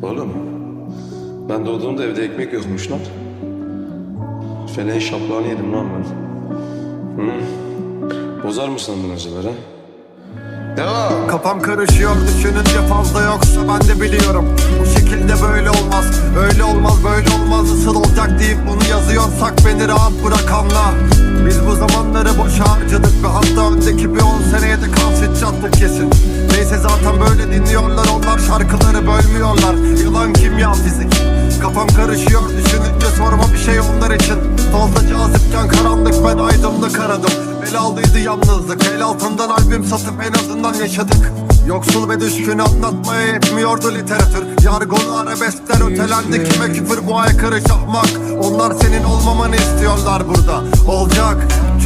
Oğlum, ben doğduğumda evde ekmek yokmuş lan. Feleğin şaplağını yedim lan ben. Bozar mı sandın acıları ha? Devam. Kafam karışıyor düşününce fazla yoksa ben de biliyorum. Bu şekilde böyle olmaz, öyle olmaz, böyle olmaz. Nasıl olacak deyip bunu yazıyorsak beni rahat bırak anla. Biz bu zamanları boşa harcadık ve hatta öndeki bir 10 seneye de kalsit çattık kesin. Neyse zaten böyle dinliyorlar onlar, şarkıları bölmüyorlar. Yalan, kimya, fizik. Kafam karışıyor düşününce sorma bir şey onlar için. Fazla cazipken karanlık, ben aydınlık aradım. Belalıydı yalnızlık, el altından albüm satıp en azından yaşadık. Yoksul ve düşkünü anlatmaya yetmiyordu literatür. Yargolu arabeskler ötelendi, kime küfür bu aykırı şahmak. Onlar senin olmamanı istiyorlar burada. Olacak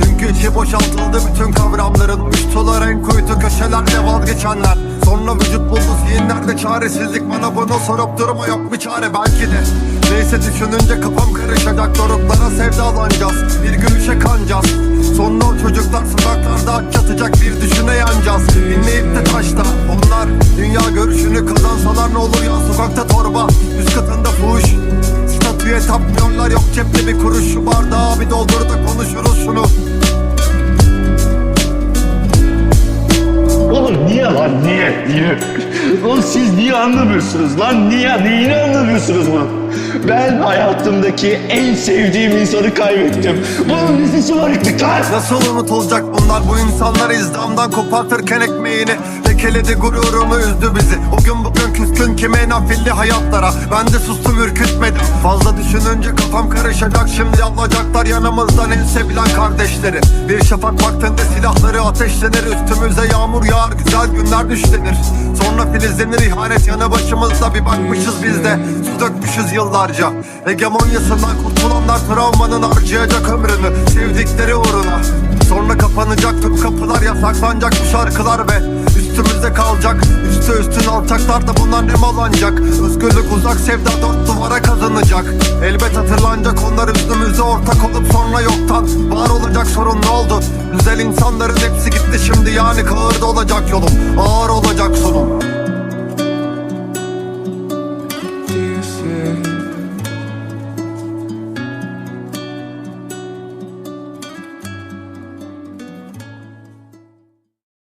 çünkü içi boşaltıldı bütün kavramların. Uçtular en kuytu köşelerde vazgeçenler. Sonra vücut buldu zihinlerde çaresizlik. Bana bunu sorup durma, yok bir çare belki de. Neyse düşününce kafam karışacak, doruklara sevdalanacağız. Bir gülüşe kanacağız. Sonra o çocuklar sokaklarda aç yatacak, bir düşüne yanacağız. Dinleyip de taşta onlar dünya görüşünü kazansalar ne olur ya, sokakta torba, üst katında fuhuş. Statüye tapmıyorlar, yok cepte bir kuruş. Şu bardağı bir doldur da konuşuruz şunu. Oğlum niye lan niye? Oğlum siz niye anlamıyorsunuz lan neyini anlamıyorsunuz lan? Ben hayatımdaki en sevdiğim insanı kaybettim. Bunun nesi var lan? Nasıl unutulacak bunlar, bu insanlar izdamdan kopartırken ekmeğini. Lekeledi gururunu, üzdü bizi. O gün bugün küskün kime nafilli hayatlara. Ben de sustum, ürkütmedim. Fazla düşününce kafam karışacak. Şimdi alacaklar yanımızdan en sevilen kardeşleri. Bir şafak vaktinde silahları ateşlenir. Üstümüze yağmur yağar, güzel günler düşlenir. Sonra filizlenir ihanet yanı başımızda. Bir bakmışız biz de su dökmüşüz yıllarca. Hegemonyasından kurtulanlar travmanın harcayacak ömrünü sevdikleri uğruna. Sonra kapanacak tüm kapılar, yasaklanacak bu şarkılar ve üstümüzde kalacak. Üstü üstün alçaklar da bunlar ne malanacak. Özgürlük uzak, sevda dört duvara kazanacak. Elbet hatırlanacak onlar üstümüzde ortak olup sonra yoktan var olacak sorun ne oldu? Güzel insanların hepsi gitti şimdi, yani kahırda olacak yolum, ağır olacak sonum.